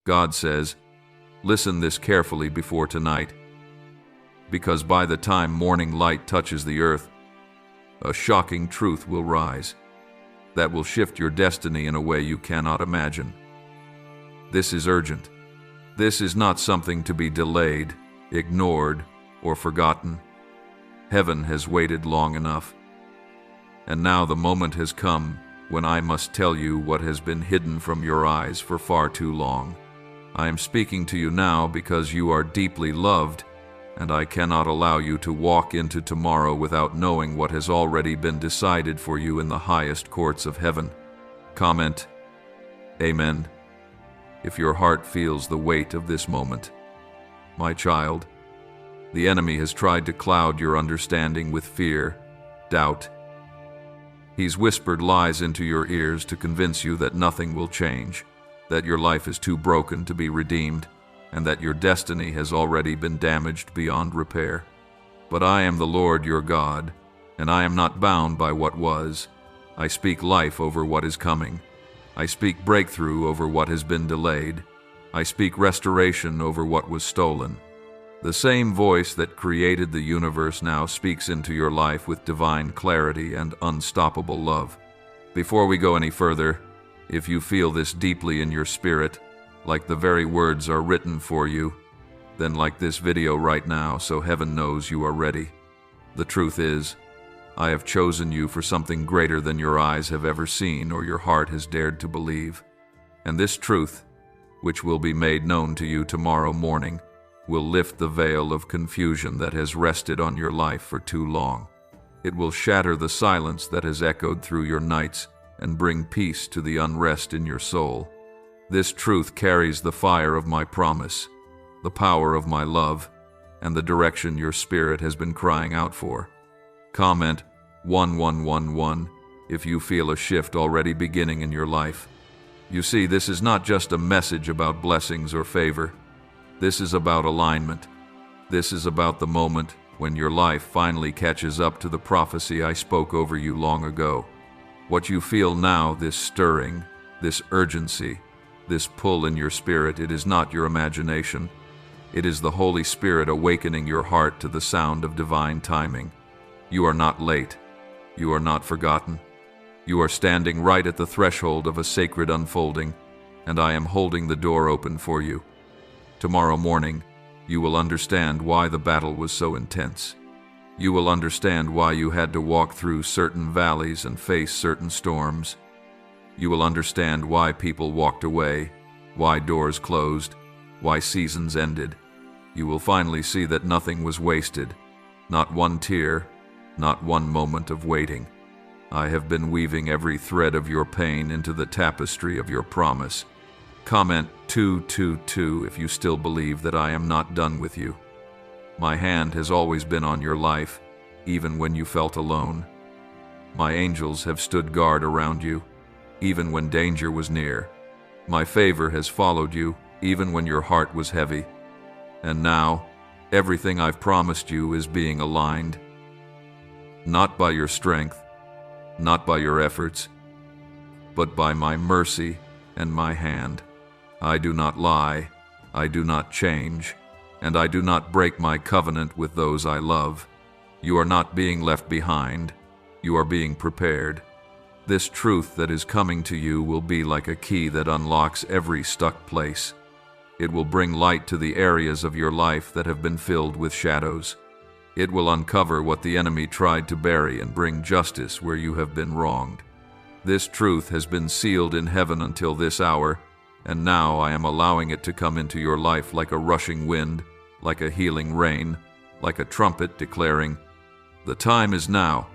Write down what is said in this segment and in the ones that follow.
God says, listen this carefully before tonight, because by the time morning light touches the earth, a shocking truth will rise that will shift your destiny in a way you cannot imagine. This is urgent. This is not something to be delayed, ignored, or forgotten. Heaven has waited long enough. And now the moment has come when I must tell you what has been hidden from your eyes for far too long. I am speaking to you now because you are deeply loved, and I cannot allow you to walk into tomorrow without knowing what has already been decided for you in the highest courts of heaven. Comment, Amen, if your heart feels the weight of this moment. My child, the enemy has tried to cloud your understanding with fear, doubt. He's whispered lies into your ears to convince you that nothing will change, that your life is too broken to be redeemed, and that your destiny has already been damaged beyond repair. But I am the Lord your God, and I am not bound by what was. I speak life over what is coming. I speak breakthrough over what has been delayed. I speak restoration over what was stolen. The same voice that created the universe now speaks into your life with divine clarity and unstoppable love. Before we go any further, if you feel this deeply in your spirit, like the very words are written for you, then like this video right now so heaven knows you are ready. The truth is, I have chosen you for something greater than your eyes have ever seen or your heart has dared to believe. And this truth, which will be made known to you tomorrow morning, will lift the veil of confusion that has rested on your life for too long. It will shatter the silence that has echoed through your nights and bring peace to the unrest in your soul. This truth carries the fire of my promise, the power of my love, and the direction your spirit has been crying out for. Comment 1111 if you feel a shift already beginning in your life. You see, this is not just a message about blessings or favor. This is about alignment. This is about the moment when your life finally catches up to the prophecy I spoke over you long ago. What you feel now, this stirring, this urgency, this pull in your spirit, it is not your imagination. It is the Holy Spirit awakening your heart to the sound of divine timing. You are not late. You are not forgotten. You are standing right at the threshold of a sacred unfolding, and I am holding the door open for you. Tomorrow morning, you will understand why the battle was so intense. You will understand why you had to walk through certain valleys and face certain storms. You will understand why people walked away, why doors closed, why seasons ended. You will finally see that nothing was wasted, not one tear, not one moment of waiting. I have been weaving every thread of your pain into the tapestry of your promise. Comment 222 if you still believe that I am not done with you. My hand has always been on your life, even when you felt alone. My angels have stood guard around you, even when danger was near. My favor has followed you, even when your heart was heavy. And now, everything I've promised you is being aligned. Not by your strength, not by your efforts, but by my mercy and my hand. I do not lie, I do not change, and I do not break my covenant with those I love. You are not being left behind, you are being prepared. This truth that is coming to you will be like a key that unlocks every stuck place. It will bring light to the areas of your life that have been filled with shadows. It will uncover what the enemy tried to bury and bring justice where you have been wronged. This truth has been sealed in heaven until this hour, and now I am allowing it to come into your life like a rushing wind, like a healing rain, like a trumpet declaring, "The time is now.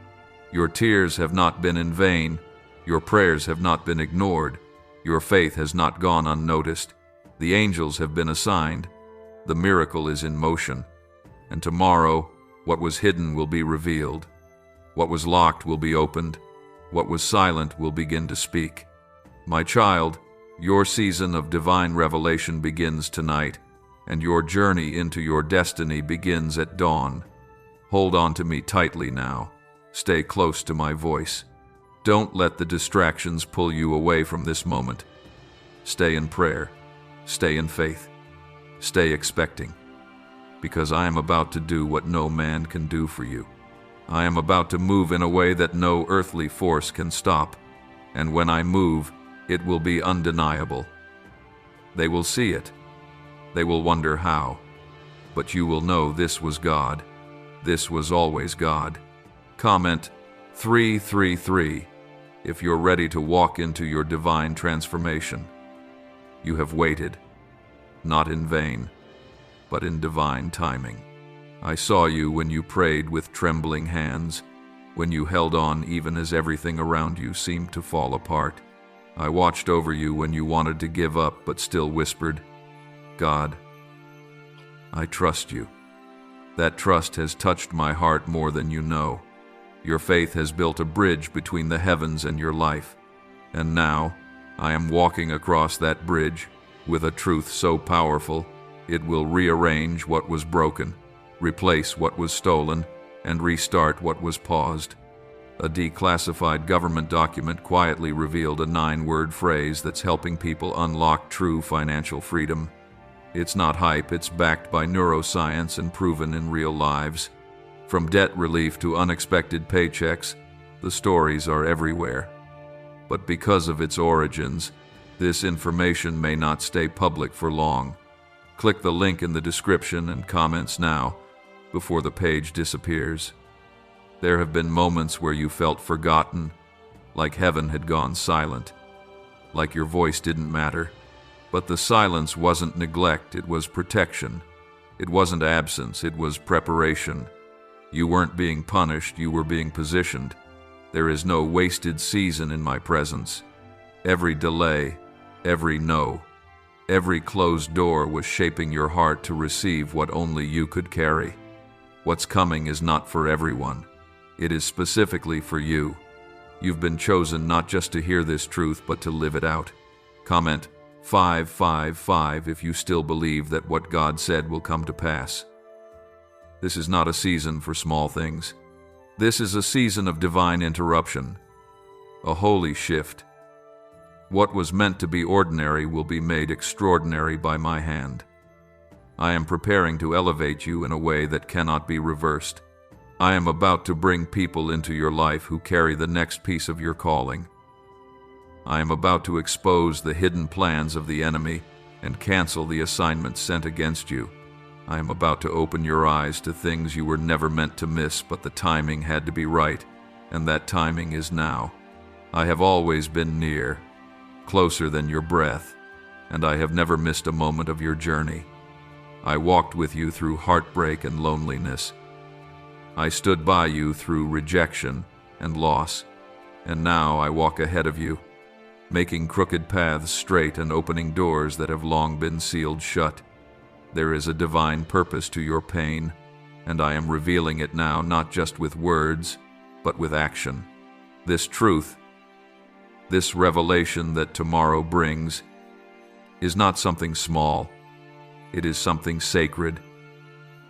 Your tears have not been in vain. Your prayers have not been ignored. Your faith has not gone unnoticed. The angels have been assigned. The miracle is in motion. And tomorrow, what was hidden will be revealed. What was locked will be opened. What was silent will begin to speak. My child, your season of divine revelation begins tonight, and your journey into your destiny begins at dawn. Hold on to me tightly now. Stay close to my voice. Don't let the distractions pull you away from this moment. Stay in prayer. Stay in faith. Stay expecting. Because I am about to do what no man can do for you. I am about to move in a way that no earthly force can stop. And when I move, it will be undeniable. They will see it. They will wonder how. But you will know this was God. This was always God. Comment 333 if you're ready to walk into your divine transformation. You have waited, not in vain, but in divine timing. I saw you when you prayed with trembling hands, when you held on even as everything around you seemed to fall apart. I watched over you when you wanted to give up but still whispered, God, I trust you. That trust has touched my heart more than you know. Your faith has built a bridge between the heavens and your life. And now, I am walking across that bridge with a truth so powerful, it will rearrange what was broken, replace what was stolen, and restart what was paused. A declassified government document quietly revealed a 9-word phrase that's helping people unlock true financial freedom. It's not hype, it's backed by neuroscience and proven in real lives. From debt relief to unexpected paychecks, the stories are everywhere. But because of its origins, this information may not stay public for long. Click the link in the description and comments now, before the page disappears. There have been moments where you felt forgotten, like heaven had gone silent, like your voice didn't matter. But the silence wasn't neglect, it was protection. It wasn't absence, it was preparation. You weren't being punished, you were being positioned. There is no wasted season in my presence. Every delay, every no, every closed door was shaping your heart to receive what only you could carry. What's coming is not for everyone. It is specifically for you. You've been chosen not just to hear this truth, but to live it out. Comment 555 if you still believe that what God said will come to pass. This is not a season for small things. This is a season of divine interruption, a holy shift. What was meant to be ordinary will be made extraordinary by my hand. I am preparing to elevate you in a way that cannot be reversed. I am about to bring people into your life who carry the next piece of your calling. I am about to expose the hidden plans of the enemy and cancel the assignments sent against you. I am about to open your eyes to things you were never meant to miss, but the timing had to be right, and that timing is now. I have always been near, closer than your breath, and I have never missed a moment of your journey. I walked with you through heartbreak and loneliness. I stood by you through rejection and loss, and now I walk ahead of you, making crooked paths straight and opening doors that have long been sealed shut. There is a divine purpose to your pain, and I am revealing it now, not just with words, but with action. This truth, this revelation that tomorrow brings, is not something small. It is something sacred.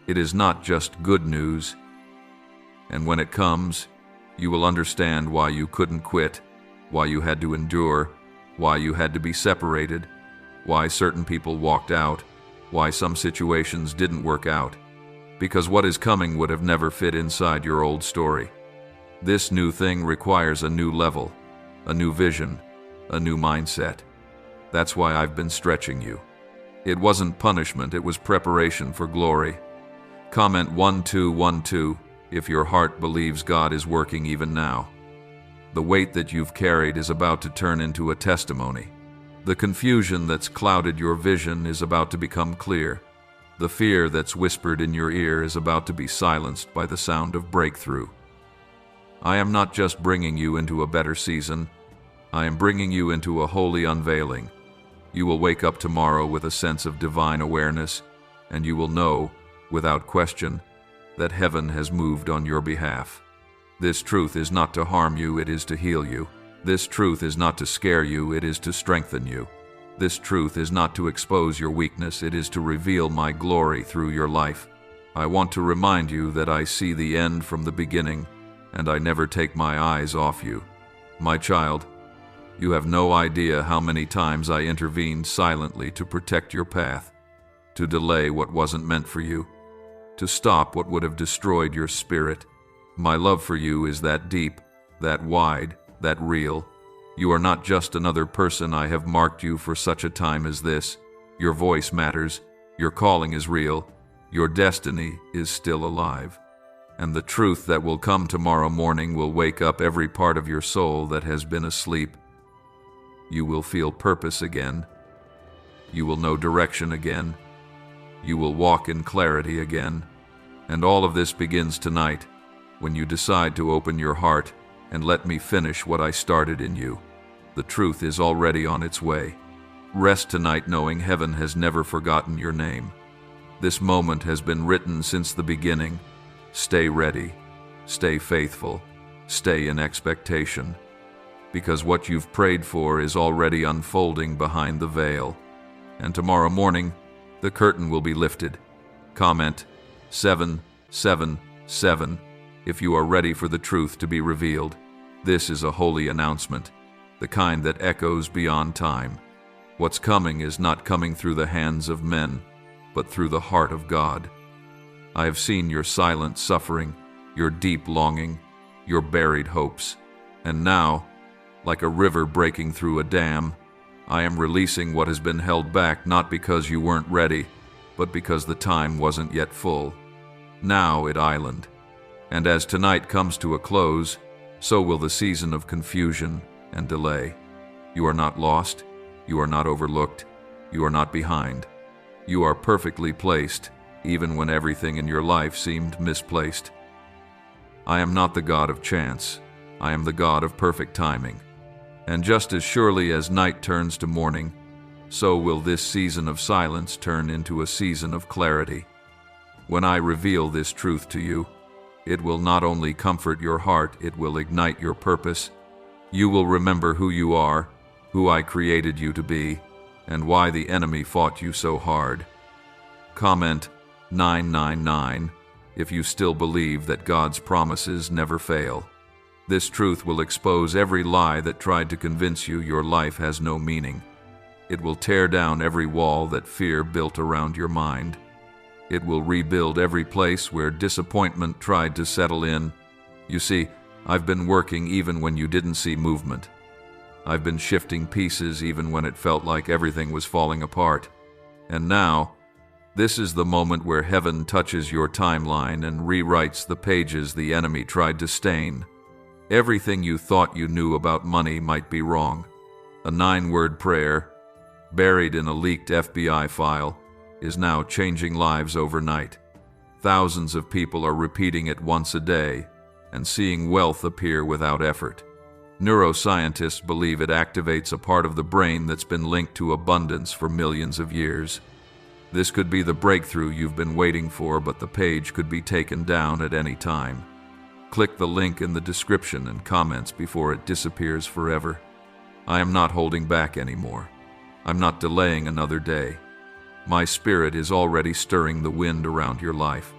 It is not just good news. And when it comes, you will understand why you couldn't quit, why you had to endure, why you had to be separated, why certain people walked out, why some situations didn't work out, because what is coming would have never fit inside your old story. This new thing requires a new level, a new vision, a new mindset. That's why I've been stretching you. It wasn't punishment, it was preparation for glory. Comment 1212 if your heart believes God is working even now. The weight that you've carried is about to turn into a testimony. The confusion that's clouded your vision is about to become clear. The fear that's whispered in your ear is about to be silenced by the sound of breakthrough. I am not just bringing you into a better season. I am bringing you into a holy unveiling. You will wake up tomorrow with a sense of divine awareness, and you will know, without question, that heaven has moved on your behalf. This truth is not to harm you, it is to heal you. This truth is not to scare you, it is to strengthen you. This truth is not to expose your weakness, it is to reveal my glory through your life. I want to remind you that I see the end from the beginning, and I never take my eyes off you. My child, You have no idea how many times I intervened silently to protect your path, to delay what wasn't meant for you, to stop what would have destroyed your spirit. My love for you is that deep, that wide, that real. You are not just another person. I have marked you for such a time as this. Your voice matters. Your calling is real. Your destiny is still alive. And the truth that will come tomorrow morning will wake up every part of your soul that has been asleep. You will feel purpose again. You will know direction again. You will walk in clarity again. And all of this begins tonight, when you decide to open your heart and let me finish what I started in you. The truth is already on its way. Rest tonight knowing heaven has never forgotten your name. This moment has been written since the beginning. Stay ready, stay faithful, stay in expectation, because what you've prayed for is already unfolding behind the veil. And tomorrow morning, the curtain will be lifted. Comment 777 if you are ready for the truth to be revealed. This is a holy announcement, the kind that echoes beyond time. What's coming is not coming through the hands of men, but through the heart of God. I have seen your silent suffering, your deep longing, your buried hopes. And now, like a river breaking through a dam, I am releasing what has been held back, not because you weren't ready, but because the time wasn't yet full. Now it island. And as tonight comes to a close, so will the season of confusion and delay. You are not lost. You are not overlooked. You are not behind. You are perfectly placed, even when everything in your life seemed misplaced. I am not the God of chance. I am the God of perfect timing. And just as surely as night turns to morning, so will this season of silence turn into a season of clarity. When I reveal this truth to you, it will not only comfort your heart, it will ignite your purpose. You will remember who you are, who I created you to be, and why the enemy fought you so hard. Comment 999 if you still believe that God's promises never fail. This truth will expose every lie that tried to convince you your life has no meaning. It will tear down every wall that fear built around your mind. It will rebuild every place where disappointment tried to settle in. You see, I've been working even when you didn't see movement. I've been shifting pieces even when it felt like everything was falling apart. And now, this is the moment where heaven touches your timeline and rewrites the pages the enemy tried to stain. Everything you thought you knew about money might be wrong. A 9-word prayer, buried in a leaked FBI file, is now changing lives overnight. Thousands of people are repeating it once a day and seeing wealth appear without effort. Neuroscientists believe it activates a part of the brain that's been linked to abundance for millions of years. This could be the breakthrough you've been waiting for, but the page could be taken down at any time. Click the link in the description and comments before it disappears forever. I am not holding back anymore. I'm not delaying another day. My spirit is already stirring the wind around your life.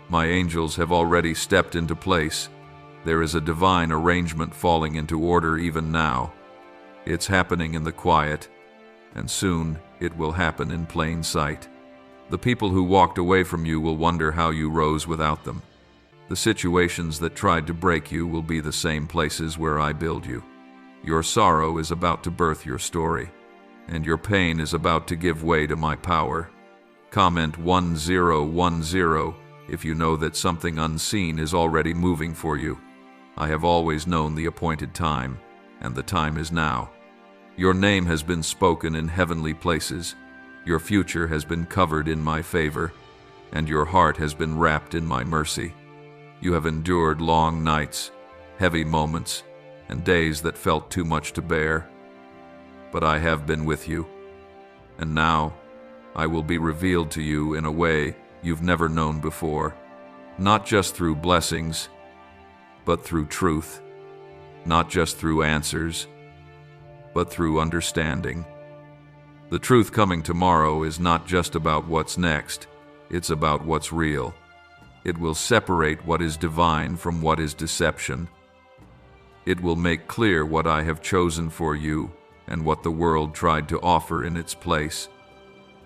My angels have already stepped into place. There is a divine arrangement falling into order even now. It's happening in the quiet, and soon it will happen in plain sight. The people who walked away from you will wonder how you rose without them. The situations that tried to break you will be the same places where I build you. Your sorrow is about to birth your story, and your pain is about to give way to my power. Comment 1010 if you know that something unseen is already moving for you. I have always known the appointed time, and the time is now. Your name has been spoken in heavenly places. Your future has been covered in my favor, and your heart has been wrapped in my mercy. You have endured long nights, heavy moments, and days that felt too much to bear. But I have been with you, and now I will be revealed to you in a way you've never known before, not just through blessings, but through truth, not just through answers, but through understanding. The truth coming tomorrow is not just about what's next, it's about what's real. It will separate what is divine from what is deception. It will make clear what I have chosen for you and what the world tried to offer in its place.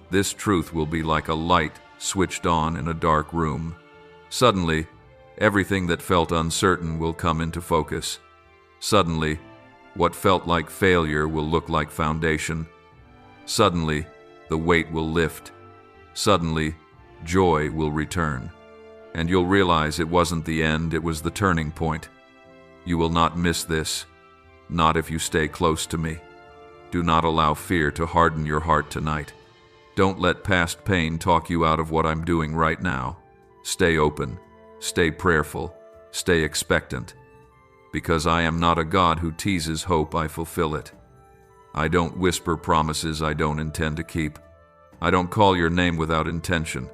This truth will be like a light switched on in a dark room. Suddenly, everything that felt uncertain will come into focus. Suddenly, what felt like failure will look like foundation. Suddenly, the weight will lift. Suddenly, joy will return. And you'll realize it wasn't the end, it was the turning point. You will not miss this, not if you stay close to me. Do not allow fear to harden your heart tonight. Don't let past pain talk you out of what I'm doing right now. Stay open, stay prayerful, stay expectant. Because I am not a God who teases hope, I fulfill it. I don't whisper promises I don't intend to keep. I don't call your name without intention.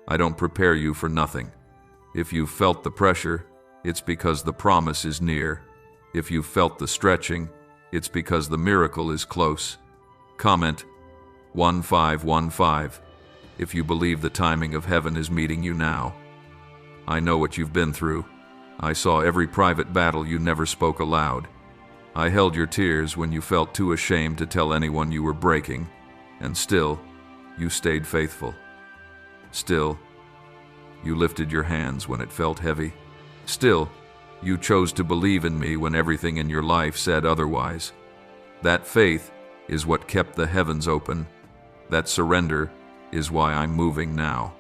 I don't prepare you for nothing. If you've felt the pressure, it's because the promise is near. If you've felt the stretching, it's because the miracle is close. Comment 1515 if you believe the timing of heaven is meeting you now. I know what you've been through. I saw every private battle you never spoke aloud. I held your tears when you felt too ashamed to tell anyone you were breaking, and still, you stayed faithful. Still, you lifted your hands when it felt heavy. Still, you chose to believe in me when everything in your life said otherwise. That faith is what kept the heavens open. That surrender is why I'm moving now.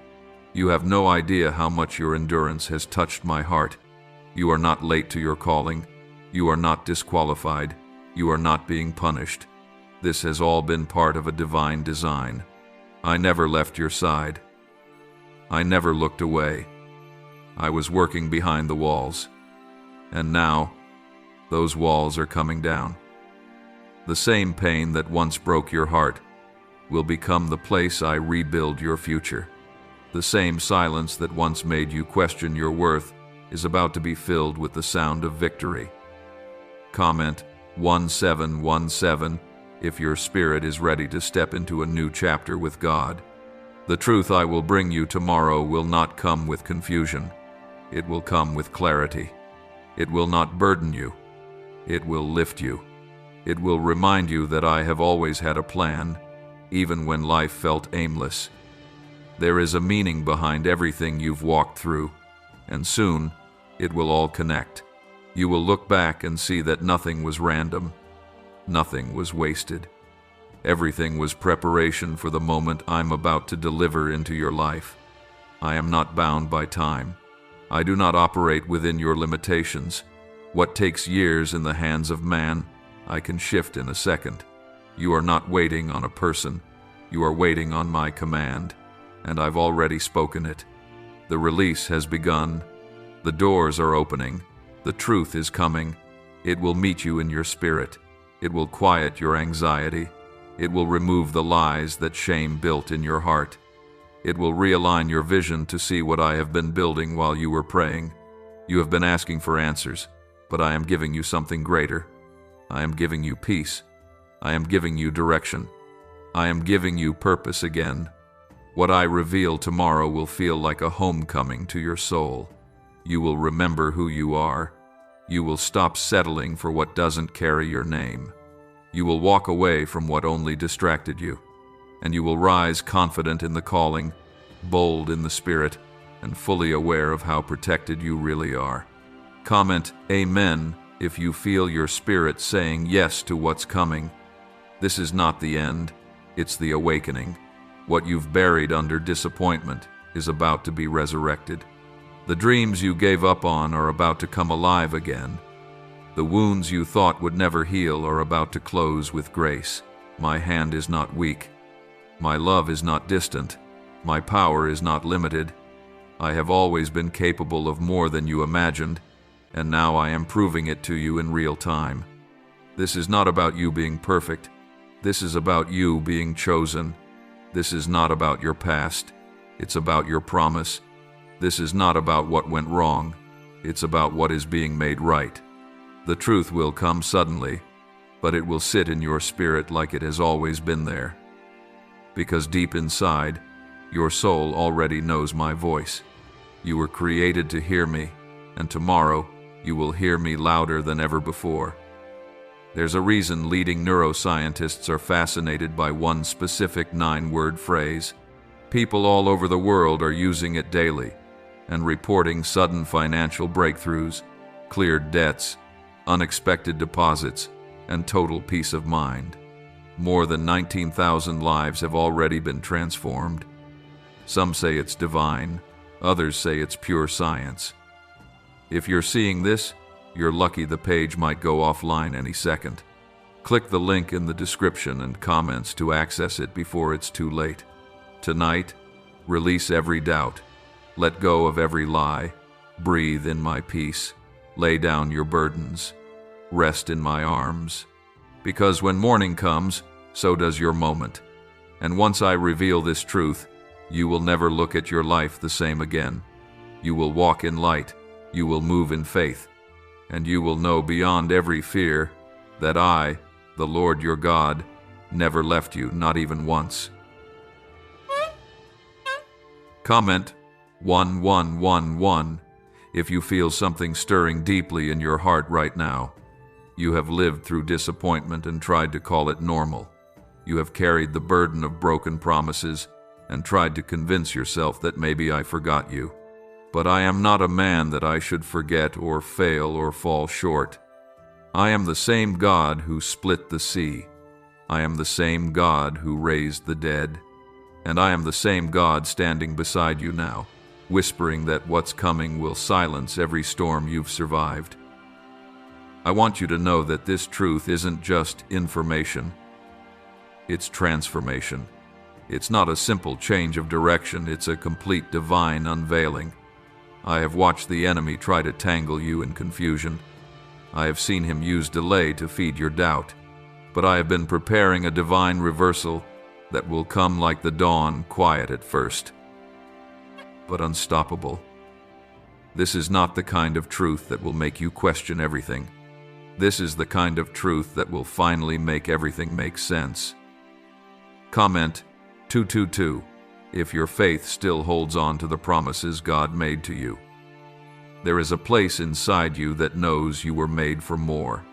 You have no idea how much your endurance has touched my heart. You are not late to your calling. You are not disqualified. You are not being punished. This has all been part of a divine design. I never left your side. I never looked away. I was working behind the walls. And now, those walls are coming down. The same pain that once broke your heart will become the place I rebuild your future. The same silence that once made you question your worth is about to be filled with the sound of victory. Comment 1717 if your spirit is ready to step into a new chapter with God. The truth I will bring you tomorrow will not come with confusion. It will come with clarity. It will not burden you. It will lift you. It will remind you that I have always had a plan, even when life felt aimless. There is a meaning behind everything you've walked through, and soon it will all connect. You will look back and see that nothing was random. Nothing was wasted. Everything was preparation for the moment I'm about to deliver into your life. I am not bound by time. I do not operate within your limitations. What takes years in the hands of man, I can shift in a second. You are not waiting on a person. You are waiting on my command, and I've already spoken it. The release has begun. The doors are opening. The truth is coming. It will meet you in your spirit. It will quiet your anxiety. It will remove the lies that shame built in your heart. It will realign your vision to see what I have been building while you were praying. You have been asking for answers, but I am giving you something greater. I am giving you peace. I am giving you direction. I am giving you purpose again. What I reveal tomorrow will feel like a homecoming to your soul. You will remember who you are. You will stop settling for what doesn't carry your name. You will walk away from what only distracted you, and you will rise confident in the calling, bold in the spirit, and fully aware of how protected you really are. Comment Amen if you feel your spirit saying yes to what's coming. This is not the end, it's the awakening. What you've buried under disappointment is about to be resurrected. The dreams you gave up on are about to come alive again. The wounds you thought would never heal are about to close with grace. My hand is not weak. My love is not distant. My power is not limited. I have always been capable of more than you imagined, and now I am proving it to you in real time. This is not about you being perfect. This is about you being chosen. This is not about your past. It's about your promise. This is not about what went wrong. It's about what is being made right. The truth will come suddenly, but it will sit in your spirit like it has always been there. Because deep inside, your soul already knows my voice. You were created to hear me, and tomorrow You will hear me louder than ever before. There's a reason leading neuroscientists are fascinated by one specific 9-word phrase. People all over the world are using it daily and reporting sudden financial breakthroughs, cleared debts, unexpected deposits, and total peace of mind. More than 19,000 lives have already been transformed. Some say it's divine, others say it's pure science. If you're seeing this, you're lucky. The page might go offline any second. Click the link in the description and comments to access it before it's too late. Tonight, release every doubt. Let go of every lie. Breathe in my peace. Lay down your burdens. Rest in my arms. Because when morning comes, so does your moment. And once I reveal this truth, you will never look at your life the same again. You will walk in light. You will move in faith. And you will know beyond every fear that I, the Lord your God, never left you, not even once. Comment 1111 if you feel something stirring deeply in your heart right now. You have lived through disappointment and tried to call it normal. You have carried the burden of broken promises and tried to convince yourself that maybe I forgot you. But I am not a man that I should forget or fail or fall short. I am the same God who split the sea. I am the same God who raised the dead. And I am the same God standing beside you now, whispering that what's coming will silence every storm you've survived. I want you to know that this truth isn't just information. It's transformation. It's not a simple change of direction, it's a complete divine unveiling. I have watched the enemy try to tangle you in confusion. I have seen him use delay to feed your doubt. But I have been preparing a divine reversal that will come like the dawn, quiet at first, but unstoppable. This is not the kind of truth that will make you question everything. This is the kind of truth that will finally make everything make sense. Comment 222 if your faith still holds on to the promises God made to you. There is a place inside you that knows you were made for more.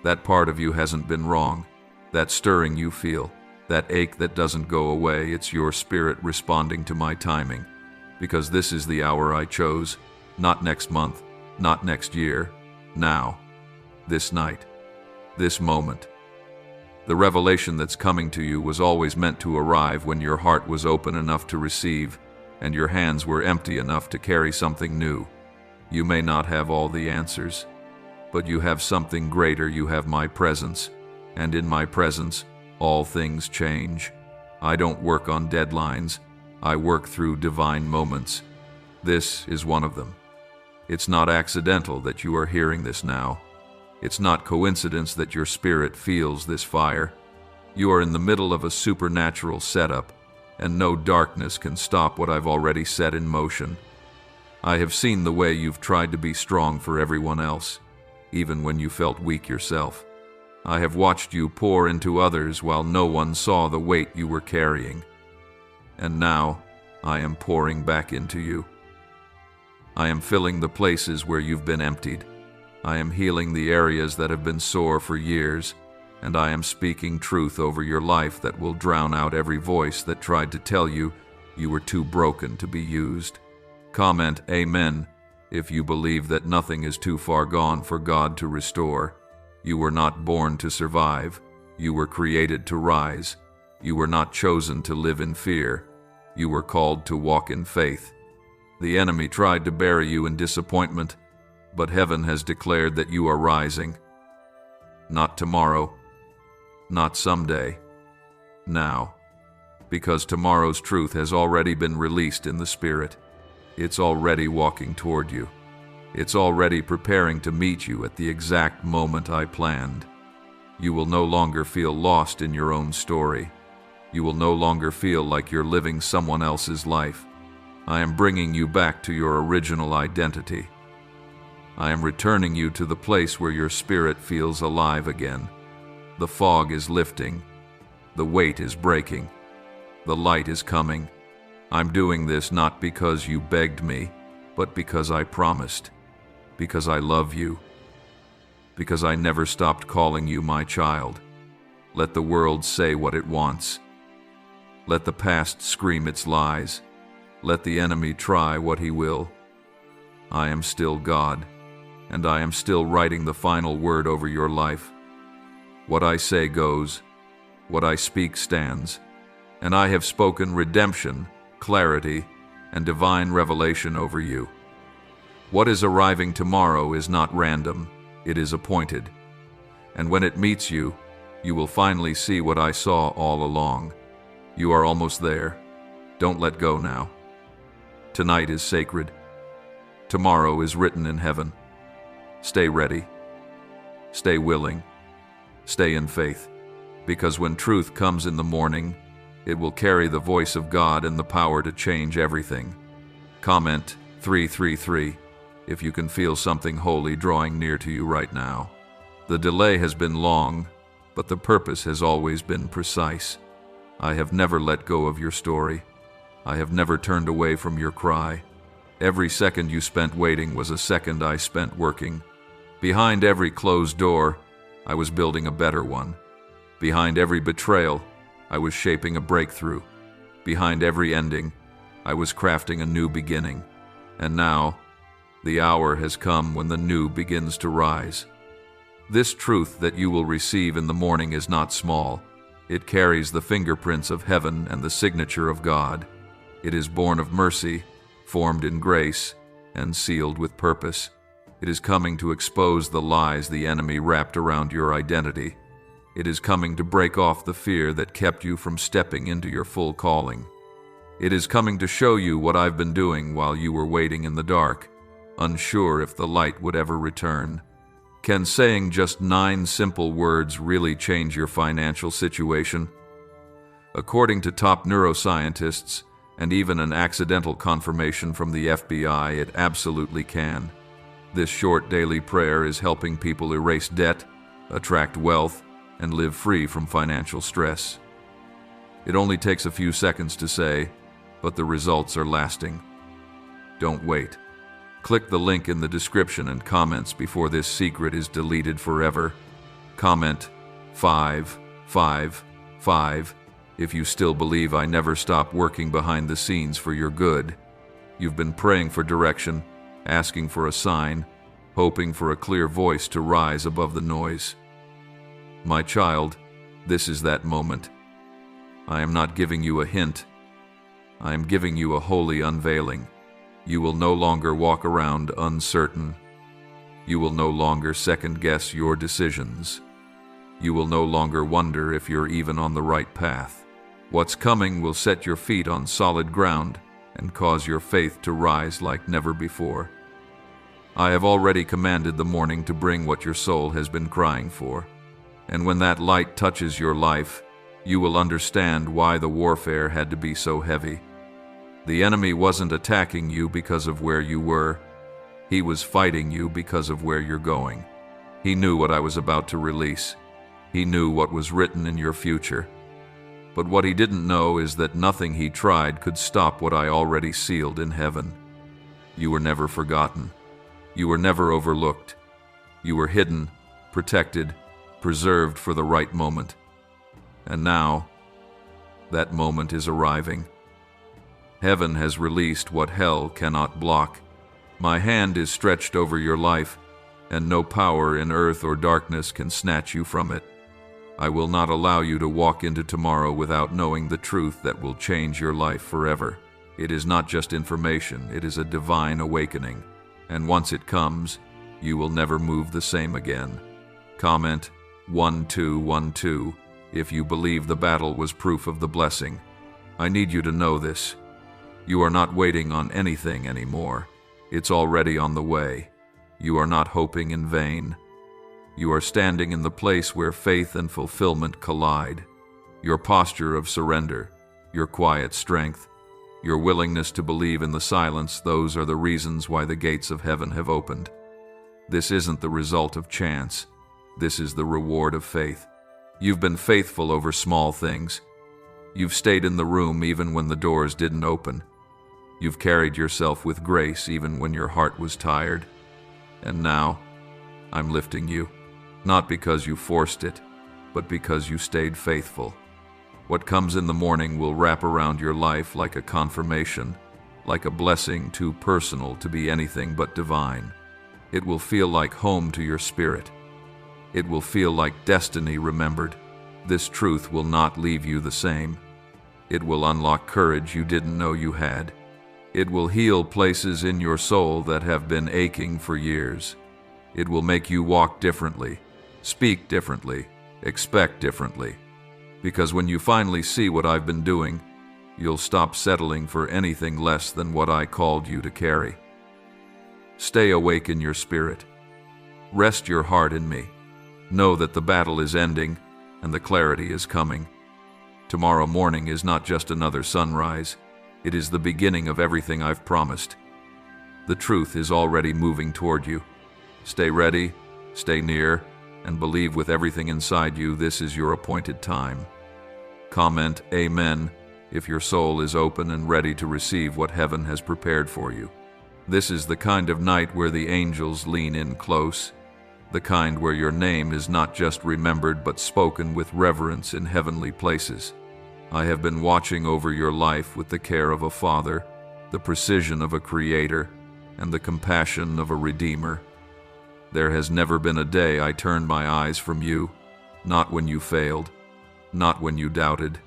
That part of you hasn't been wrong. That stirring you feel, that ache that doesn't go away, it's your spirit responding to my timing. Because this is the hour I chose, not next month, not next year, now, this night, this moment. The revelation that's coming to you was always meant to arrive when your heart was open enough to receive and your hands were empty enough to carry something new. You may not have all the answers, but you have something greater. You have my presence, and in my presence, all things change. I don't work on deadlines. I work through divine moments. This is one of them. It's not accidental that you are hearing this now. It's not coincidence that your spirit feels this fire. You are in the middle of a supernatural setup, and no darkness can stop what I've already set in motion. I have seen the way you've tried to be strong for everyone else, even when you felt weak yourself. I have watched you pour into others while no one saw the weight you were carrying. And now, I am pouring back into you. I am filling the places where you've been emptied. I am healing the areas that have been sore for years, and I am speaking truth over your life that will drown out every voice that tried to tell you you were too broken to be used. Comment Amen if you believe that nothing is too far gone for God to restore. You were not born to survive. You were created to rise. You were not chosen to live in fear. You were called to walk in faith. The enemy tried to bury you in disappointment, but heaven has declared that you are rising. Not tomorrow, not someday, now. Because tomorrow's truth has already been released in the Spirit. It's already walking toward you. It's already preparing to meet you at the exact moment I planned. You will no longer feel lost in your own story. You will no longer feel like you're living someone else's life. I am bringing you back to your original identity. I am returning you to the place where your spirit feels alive again. The fog is lifting. The weight is breaking. The light is coming. I'm doing this not because you begged me, but because I promised. because I love you, because I never stopped calling you my child. Let the world say what it wants. Let the past scream its lies. Let the enemy try what he will. I am still God, and I am still writing the final word over your life. What I say goes, what I speak stands, and I have spoken redemption, clarity, and divine revelation over you. What is arriving tomorrow is not random, it is appointed. And when it meets you, you will finally see what I saw all along. You are almost there. Don't let go now. Tonight is sacred. Tomorrow is written in heaven. Stay ready. Stay willing. Stay in faith. Because when truth comes in the morning, it will carry the voice of God and the power to change everything. Comment 333 if you can feel something holy drawing near to you right now. The delay has been long, but the purpose has always been precise. I have never let go of your story. I have never turned away from your cry. Every second you spent waiting was a second I spent working. Behind every closed door, I was building a better one. Behind every betrayal, I was shaping a breakthrough. Behind every ending, I was crafting a new beginning. And now, the hour has come when the new begins to rise. This truth that you will receive in the morning is not small. It carries the fingerprints of heaven and the signature of God. It is born of mercy, formed in grace, and sealed with purpose. It is coming to expose the lies the enemy wrapped around your identity. It is coming to break off the fear that kept you from stepping into your full calling. It is coming to show you what I've been doing while you were waiting in the dark, unsure if the light would ever return. Can saying just 9 simple words really change your financial situation? According to top neuroscientists, and even an accidental confirmation from the FBI, it absolutely can. This short daily prayer is helping people erase debt, attract wealth, and live free from financial stress. It only takes a few seconds to say, but the results are lasting. Don't wait. Click the link in the description and comments before this secret is deleted forever. Comment 555 if you still believe I never stop working behind the scenes for your good. You've been praying for direction, asking for a sign, hoping for a clear voice to rise above the noise. My child, this is that moment. I am not giving you a hint. I am giving you a holy unveiling. You will no longer walk around uncertain. You will no longer second-guess your decisions. You will no longer wonder if you're even on the right path. What's coming will set your feet on solid ground and cause your faith to rise like never before. I have already commanded the morning to bring what your soul has been crying for. And when that light touches your life, you will understand why the warfare had to be so heavy. The enemy wasn't attacking you because of where you were. He was fighting you because of where you're going. He knew what I was about to release. He knew what was written in your future. But what he didn't know is that nothing he tried could stop what I already sealed in heaven. You were never forgotten. You were never overlooked. You were hidden, protected, preserved for the right moment. And now, that moment is arriving. Heaven has released what hell cannot block. My hand is stretched over your life, and no power in earth or darkness can snatch you from it. I will not allow you to walk into tomorrow without knowing the truth that will change your life forever. It is not just information, it is a divine awakening. And once it comes, you will never move the same again. Comment 1212 if you believe the battle was proof of the blessing. I need you to know this. You are not waiting on anything anymore. It's already on the way. You are not hoping in vain. You are standing in the place where faith and fulfillment collide. Your posture of surrender, your quiet strength, your willingness to believe in the silence, those are the reasons why the gates of heaven have opened. This isn't the result of chance. This is the reward of faith. You've been faithful over small things. You've stayed in the room even when the doors didn't open. You've carried yourself with grace even when your heart was tired. And now, I'm lifting you, not because you forced it, but because you stayed faithful. What comes in the morning will wrap around your life like a confirmation, like a blessing too personal to be anything but divine. It will feel like home to your spirit. It will feel like destiny remembered. This truth will not leave you the same. It will unlock courage you didn't know you had. It will heal places in your soul that have been aching for years. It will make you walk differently, speak differently, expect differently. Because when you finally see what I've been doing, you'll stop settling for anything less than what I called you to carry. Stay awake in your spirit. Rest your heart in me. Know that the battle is ending and the clarity is coming. Tomorrow morning is not just another sunrise. It is the beginning of everything I've promised. The truth is already moving toward you. Stay ready, stay near, and believe with everything inside you this is your appointed time. Comment Amen if your soul is open and ready to receive what heaven has prepared for you. This is the kind of night where the angels lean in close, the kind where your name is not just remembered but spoken with reverence in heavenly places. I have been watching over your life with the care of a father, the precision of a creator, and the compassion of a redeemer. There has never been a day I turned my eyes from you, not when you failed, not when you doubted,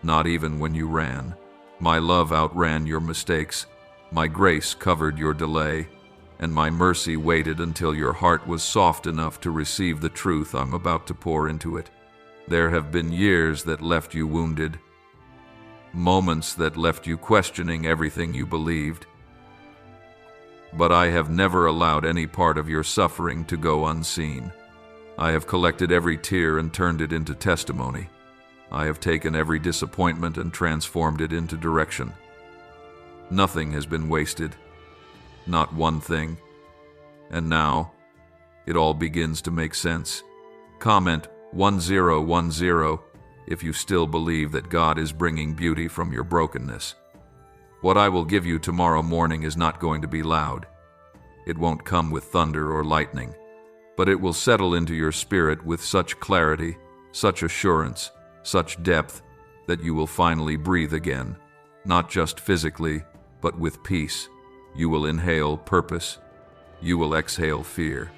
not even when you ran. My love outran your mistakes, my grace covered your delay, and my mercy waited until your heart was soft enough to receive the truth I'm about to pour into it. There have been years that left you wounded, moments that left you questioning everything you believed. But I have never allowed any part of your suffering to go unseen. I have collected every tear and turned it into testimony. I have taken every disappointment and transformed it into direction. Nothing has been wasted, not one thing. And now, it all begins to make sense. Comment 1010 if you still believe that God is bringing beauty from your brokenness. What I will give you tomorrow morning is not going to be loud. It won't come with thunder or lightning, but it will settle into your spirit with such clarity, such assurance, such depth, that you will finally breathe again, not just physically, but with peace. You will inhale purpose. You will exhale fear.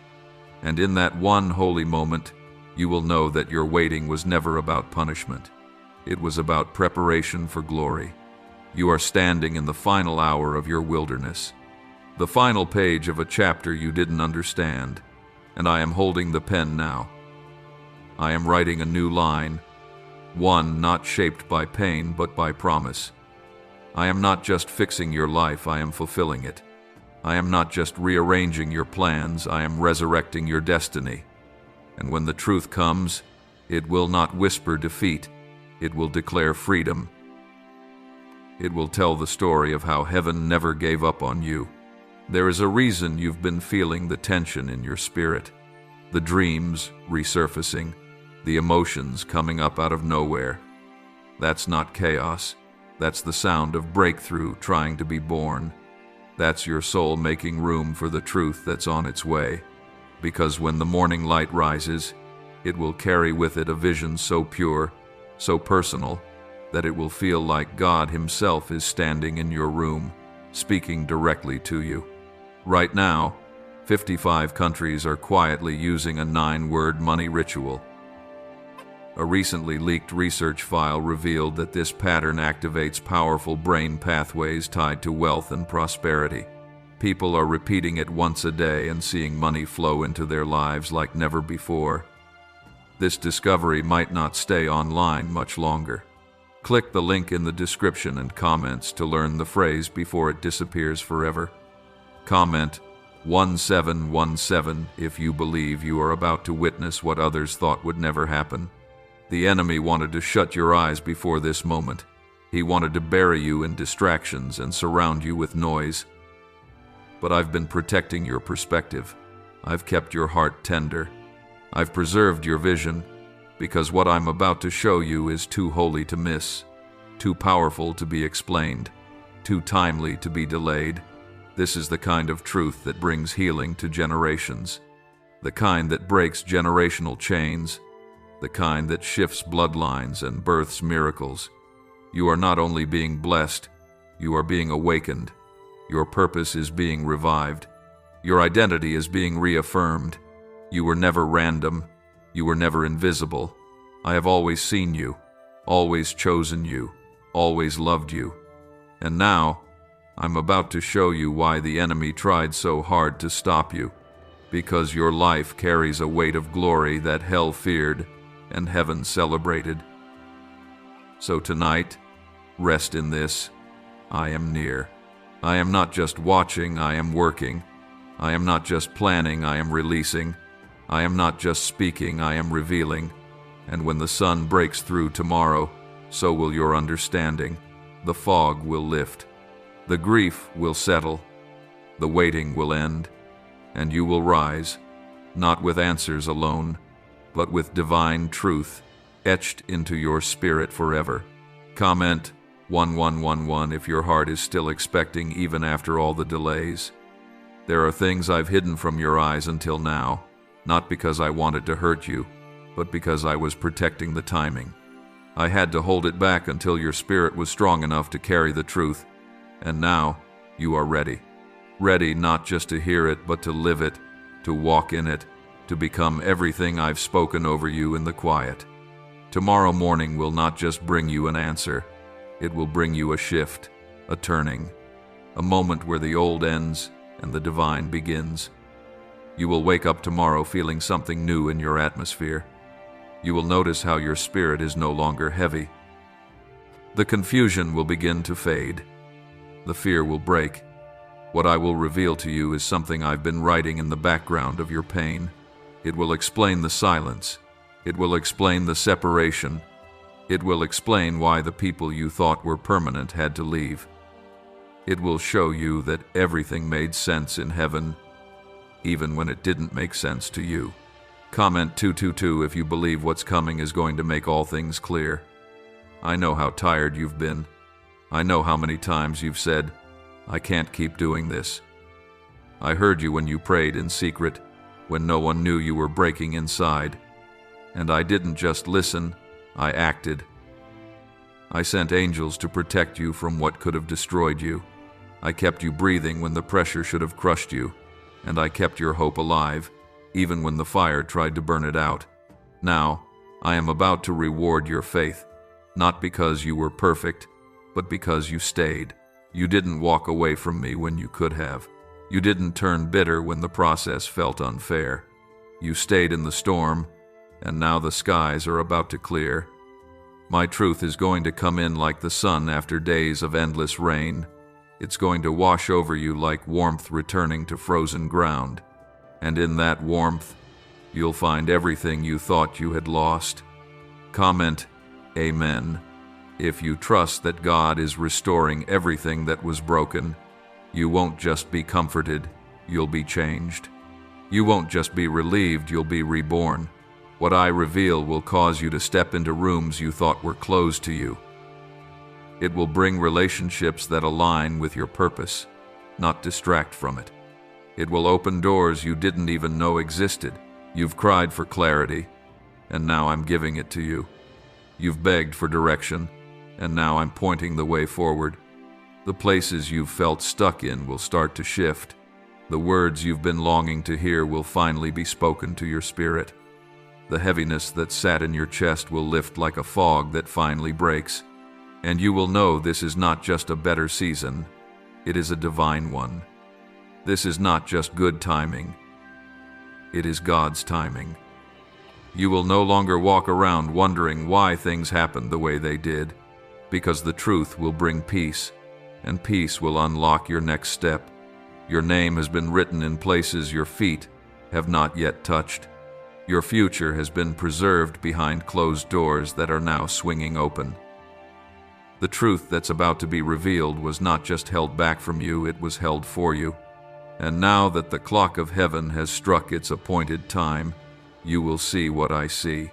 And in that one holy moment, you will know that your waiting was never about punishment. It was about preparation for glory. You are standing in the final hour of your wilderness, the final page of a chapter you didn't understand, and I am holding the pen now. I am writing a new line, one not shaped by pain but by promise. I am not just fixing your life, I am fulfilling it. I am not just rearranging your plans, I am resurrecting your destiny. And when the truth comes, it will not whisper defeat, it will declare freedom. It will tell the story of how heaven never gave up on you. There is a reason you've been feeling the tension in your spirit, the dreams resurfacing, the emotions coming up out of nowhere. That's not chaos. That's the sound of breakthrough trying to be born. That's your soul making room for the truth that's on its way. Because when the morning light rises, it will carry with it a vision so pure, so personal, that it will feel like God Himself is standing in your room, speaking directly to you. Right now, 55 countries are quietly using a 9-word money ritual. A recently leaked research file revealed that this pattern activates powerful brain pathways tied to wealth and prosperity. People are repeating it once a day and seeing money flow into their lives like never before. This discovery might not stay online much longer. Click the link in the description and comments to learn the phrase before it disappears forever. Comment 1717 if you believe you are about to witness what others thought would never happen. The enemy wanted to shut your eyes before this moment. He wanted to bury you in distractions and surround you with noise. But I've been protecting your perspective. I've kept your heart tender. I've preserved your vision, because what I'm about to show you is too holy to miss, too powerful to be explained, too timely to be delayed. This is the kind of truth that brings healing to generations, the kind that breaks generational chains, the kind that shifts bloodlines and births miracles. You are not only being blessed, you are being awakened. Your purpose is being revived. Your identity is being reaffirmed. You were never random. You were never invisible. I have always seen you, always chosen you, always loved you. And now, I'm about to show you why the enemy tried so hard to stop you. Because your life carries a weight of glory that hell feared and heaven celebrated. So tonight, rest in this. I am near. I am not just watching, I am working. I am not just planning, I am releasing. I am not just speaking, I am revealing. And when the sun breaks through tomorrow, so will your understanding. The fog will lift. The grief will settle. The waiting will end. And you will rise, not with answers alone, but with divine truth etched into your spirit forever. Comment 1111 if your heart is still expecting even after all the delays. There are things I've hidden from your eyes until now, not because I wanted to hurt you, but because I was protecting the timing. I had to hold it back until your spirit was strong enough to carry the truth, and now you are ready. Ready not just to hear it, but to live it, to walk in it, to become everything I've spoken over you in the quiet. Tomorrow morning will not just bring you an answer, it will bring you a shift, a turning, a moment where the old ends and the divine begins. You will wake up tomorrow feeling something new in your atmosphere. You will notice how your spirit is no longer heavy. The confusion will begin to fade. The fear will break. What I will reveal to you is something I've been writing in the background of your pain. It will explain the silence. It will explain the separation. It will explain why the people you thought were permanent had to leave. It will show you that everything made sense in heaven, even when it didn't make sense to you. Comment 222 if you believe what's coming is going to make all things clear. I know how tired you've been. I know how many times you've said, I can't keep doing this. I heard you when you prayed in secret, when no one knew you were breaking inside. And I didn't just listen, I acted. I sent angels to protect you from what could have destroyed you. I kept you breathing when the pressure should have crushed you, and I kept your hope alive, even when the fire tried to burn it out. Now, I am about to reward your faith, not because you were perfect, but because you stayed. You didn't walk away from me when you could have. You didn't turn bitter when the process felt unfair. You stayed in the storm, and now the skies are about to clear. My truth is going to come in like the sun after days of endless rain. It's going to wash over you like warmth returning to frozen ground. And in that warmth, you'll find everything you thought you had lost. Comment, Amen. If you trust that God is restoring everything that was broken, you won't just be comforted, you'll be changed. You won't just be relieved, you'll be reborn. What I reveal will cause you to step into rooms you thought were closed to you. It will bring relationships that align with your purpose, not distract from it. It will open doors you didn't even know existed. You've cried for clarity, and now I'm giving it to you. You've begged for direction, and now I'm pointing the way forward. The places you've felt stuck in will start to shift. The words you've been longing to hear will finally be spoken to your spirit. The heaviness that sat in your chest will lift like a fog that finally breaks. And you will know this is not just a better season, it is a divine one. This is not just good timing, it is God's timing. You will no longer walk around wondering why things happened the way they did, because the truth will bring peace, and peace will unlock your next step. Your name has been written in places your feet have not yet touched. Your future has been preserved behind closed doors that are now swinging open. The truth that's about to be revealed was not just held back from you, it was held for you. And now that the clock of heaven has struck its appointed time, you will see what I see.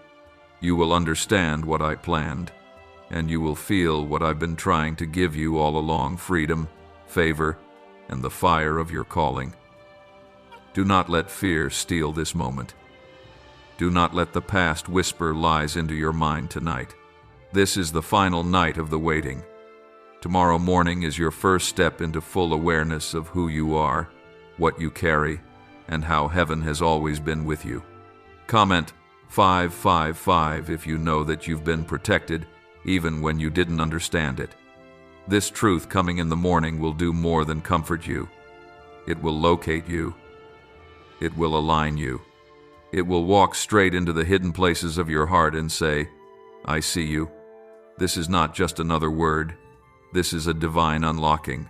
You will understand what I planned. And you will feel what I've been trying to give you all along: freedom, favor, and the fire of your calling. Do not let fear steal this moment. Do not let the past whisper lies into your mind tonight. This is the final night of the waiting. Tomorrow morning is your first step into full awareness of who you are, what you carry, and how heaven has always been with you. Comment 555 if you know that you've been protected even when you didn't understand it. This truth coming in the morning will do more than comfort you. It will locate you. It will align you. It will walk straight into the hidden places of your heart and say, I see you. This is not just another word. This is a divine unlocking,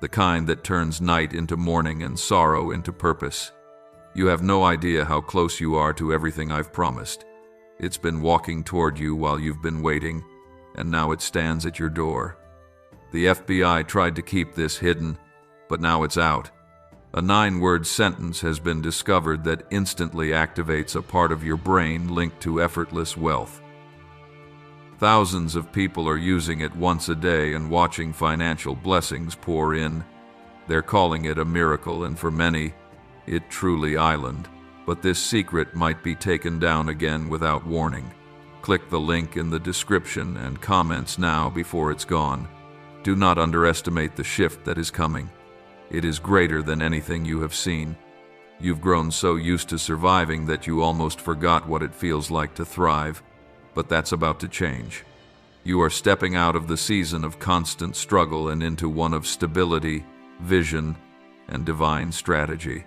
the kind that turns night into morning and sorrow into purpose. You have no idea how close you are to everything I've promised. It's been walking toward you while you've been waiting, and now it stands at your door. The FBI tried to keep this hidden, but now it's out. A 9-word sentence has been discovered that instantly activates a part of your brain linked to effortless wealth. Thousands of people are using it once a day and watching financial blessings pour in. They're calling it a miracle, and for many, it truly island. But this secret might be taken down again without warning. Click the link in the description and comments now before it's gone. Do not underestimate the shift that is coming. It is greater than anything you have seen. You've grown so used to surviving that you almost forgot what it feels like to thrive, but that's about to change. You are stepping out of the season of constant struggle and into one of stability, vision, and divine strategy.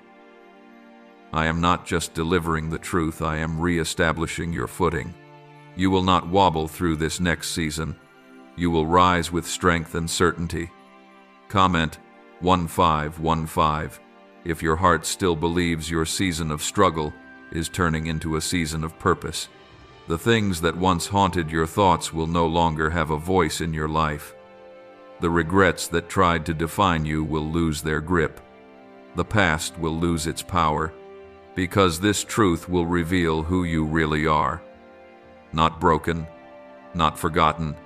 I am not just delivering the truth, I am re-establishing your footing. You will not wobble through this next season. You will rise with strength and certainty. Comment 1515 if your heart still believes your season of struggle is turning into a season of purpose. The things that once haunted your thoughts will no longer have a voice in your life. The regrets that tried to define you will lose their grip. The past will lose its power, because this truth will reveal who you really are. Not broken, not forgotten,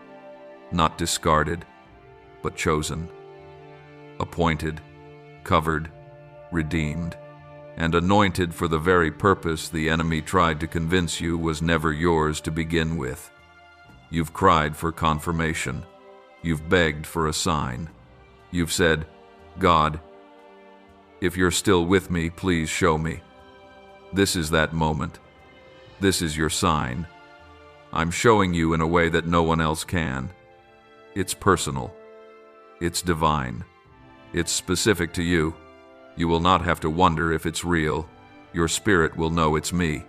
not discarded, but chosen. Appointed, covered, redeemed, and anointed for the very purpose the enemy tried to convince you was never yours to begin with. You've cried for confirmation. You've begged for a sign. You've said, God, if you're still with me, please show me. This is that moment. This is your sign. I'm showing you in a way that no one else can. It's personal. It's divine. It's specific to you. You will not have to wonder if it's real. Your spirit will know it's me.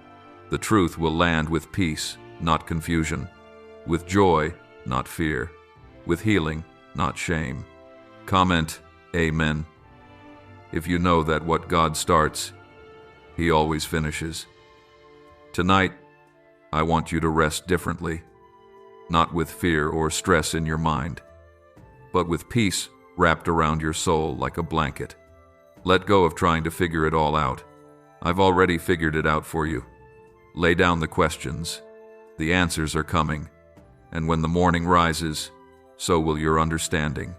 The truth will land with peace, not confusion. With joy, not fear. With healing, not shame. Comment, Amen. If you know that what God starts, He always finishes. Tonight, I want you to rest differently. Not with fear or stress in your mind, but with peace wrapped around your soul like a blanket. Let go of trying to figure it all out. I've already figured it out for you. Lay down the questions. The answers are coming. And when the morning rises, so will your understanding.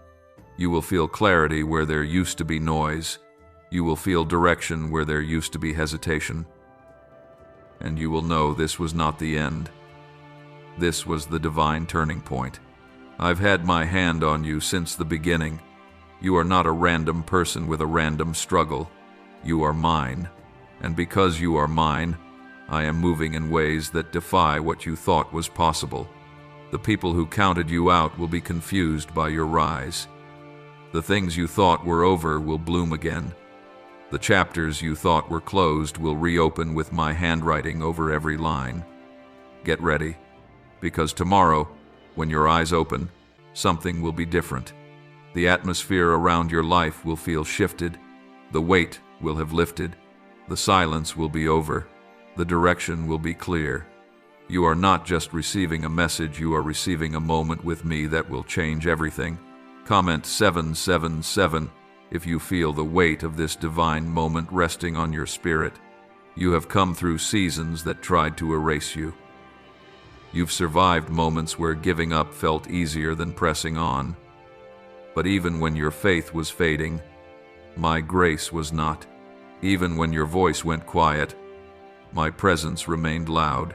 You will feel clarity where there used to be noise. You will feel direction where there used to be hesitation. And you will know this was not the end. This was the divine turning point. I've had my hand on you since the beginning. You are not a random person with a random struggle. You are mine. And because you are mine, I am moving in ways that defy what you thought was possible. The people who counted you out will be confused by your rise. The things you thought were over will bloom again. The chapters you thought were closed will reopen with my handwriting over every line. Get ready, because tomorrow, when your eyes open, something will be different. The atmosphere around your life will feel shifted. The weight will have lifted. The silence will be over. The direction will be clear. You are not just receiving a message, you are receiving a moment with me that will change everything. Comment 777 if you feel the weight of this divine moment resting on your spirit. You have come through seasons that tried to erase you. You've survived moments where giving up felt easier than pressing on. But even when your faith was fading, my grace was not. Even when your voice went quiet, my presence remained loud.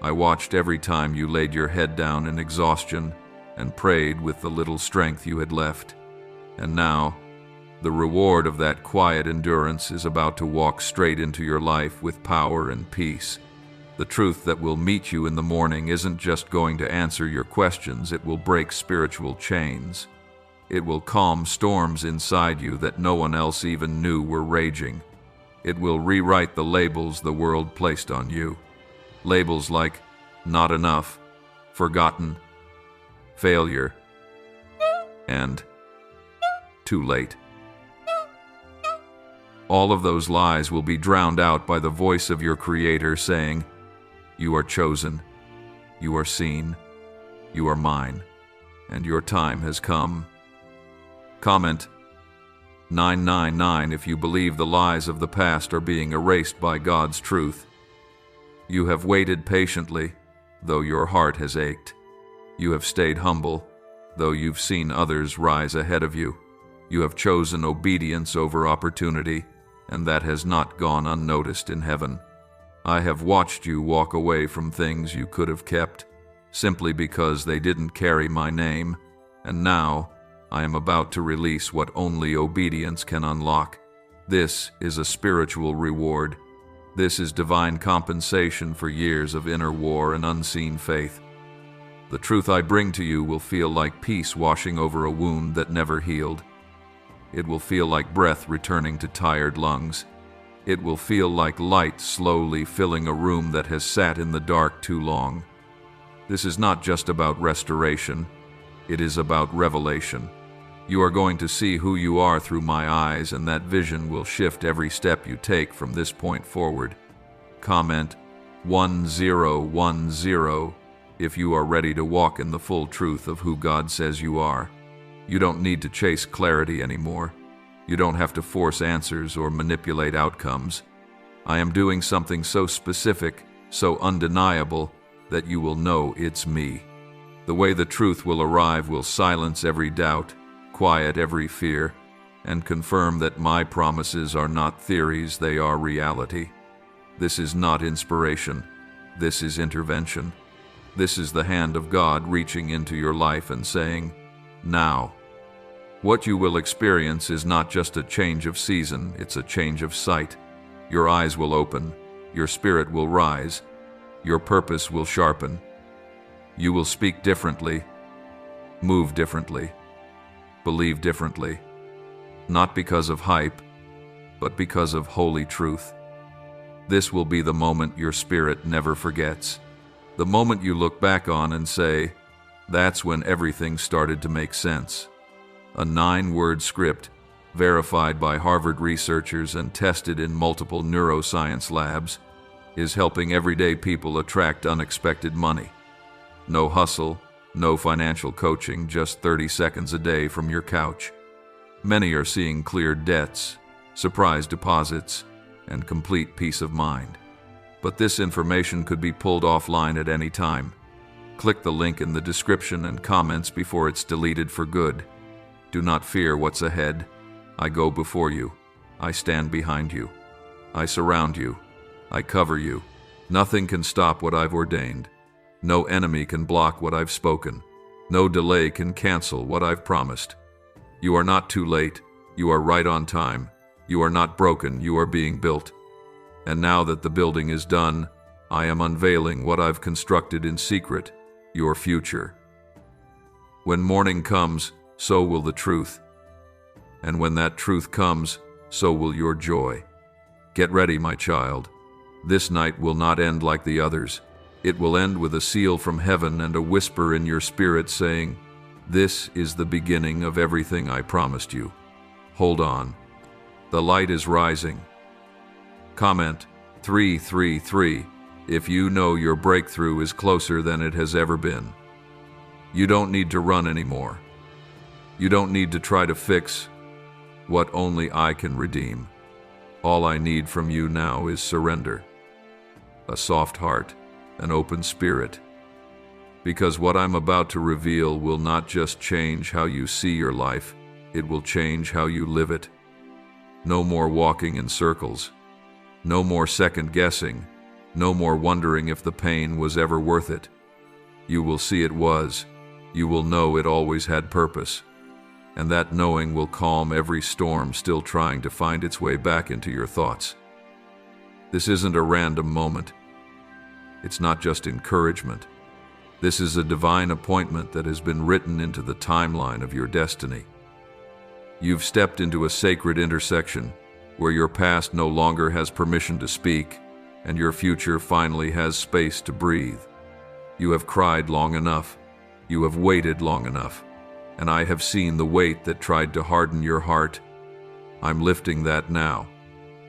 I watched every time you laid your head down in exhaustion and prayed with the little strength you had left. And now, the reward of that quiet endurance is about to walk straight into your life with power and peace. The truth that will meet you in the morning isn't just going to answer your questions, it will break spiritual chains. It will calm storms inside you that no one else even knew were raging. It will rewrite the labels the world placed on you. Labels like not enough, forgotten, failure, and too late. All of those lies will be drowned out by the voice of your Creator saying, "You are chosen, you are seen, you are mine, and your time has come." Comment 999 if you believe the lies of the past are being erased by God's truth. You have waited patiently, though your heart has ached. You have stayed humble, though you've seen others rise ahead of you. You have chosen obedience over opportunity, and that has not gone unnoticed in heaven. I have watched you walk away from things you could have kept, simply because they didn't carry my name, and now I am about to release what only obedience can unlock. This is a spiritual reward. This is divine compensation for years of inner war and unseen faith. The truth I bring to you will feel like peace washing over a wound that never healed. It will feel like breath returning to tired lungs. It will feel like light slowly filling a room that has sat in the dark too long. This is not just about restoration. It is about revelation. You are going to see who you are through my eyes, and that vision will shift every step you take from this point forward. Comment 1010 if you are ready to walk in the full truth of who God says you are. You don't need to chase clarity anymore. You don't have to force answers or manipulate outcomes. I am doing something so specific, so undeniable, that you will know it's me. The way the truth will arrive will silence every doubt, quiet every fear, and confirm that my promises are not theories, they are reality. This is not inspiration. This is intervention. This is the hand of God reaching into your life and saying, "Now." What you will experience is not just a change of season, it's a change of sight. Your eyes will open, your spirit will rise, your purpose will sharpen. You will speak differently, move differently, believe differently, not because of hype, but because of holy truth. This will be the moment your spirit never forgets. The moment you look back on and say, "That's when everything started to make sense." A 9-word script, verified by Harvard researchers and tested in multiple neuroscience labs, is helping everyday people attract unexpected money. No hustle, no financial coaching, just 30 seconds a day from your couch. Many are seeing cleared debts, surprise deposits, and complete peace of mind. But this information could be pulled offline at any time. Click the link in the description and comments before it's deleted for good. Do not fear what's ahead. I go before you. I stand behind you. I surround you. I cover you. Nothing can stop what I've ordained. No enemy can block what I've spoken. No delay can cancel what I've promised. You are not too late. You are right on time. You are not broken. You are being built. And now that the building is done, I am unveiling what I've constructed in secret, your future. When morning comes, so will the truth. And when that truth comes, so will your joy. Get ready, my child. This night will not end like the others. It will end with a seal from heaven and a whisper in your spirit saying, "This is the beginning of everything I promised you." Hold on. The light is rising. Comment 333 if you know your breakthrough is closer than it has ever been. You don't need to run anymore. You don't need to try to fix what only I can redeem. All I need from you now is surrender, a soft heart, an open spirit. Because what I'm about to reveal will not just change how you see your life, It will change how you live it. No more walking in circles. No more second-guessing. No more wondering if the pain was ever worth it. You will see it was. You will know it always had purpose. And that knowing will calm every storm still trying to find its way back into your thoughts. This isn't a random moment. It's not just encouragement. This is a divine appointment that has been written into the timeline of your destiny. You've stepped into a sacred intersection where your past no longer has permission to speak and your future finally has space to breathe. You have cried long enough. You have waited long enough. And I have seen the weight that tried to harden your heart. I'm lifting that now.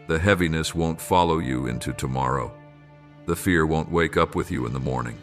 The heaviness won't follow you into tomorrow. The fear won't wake up with you in the morning.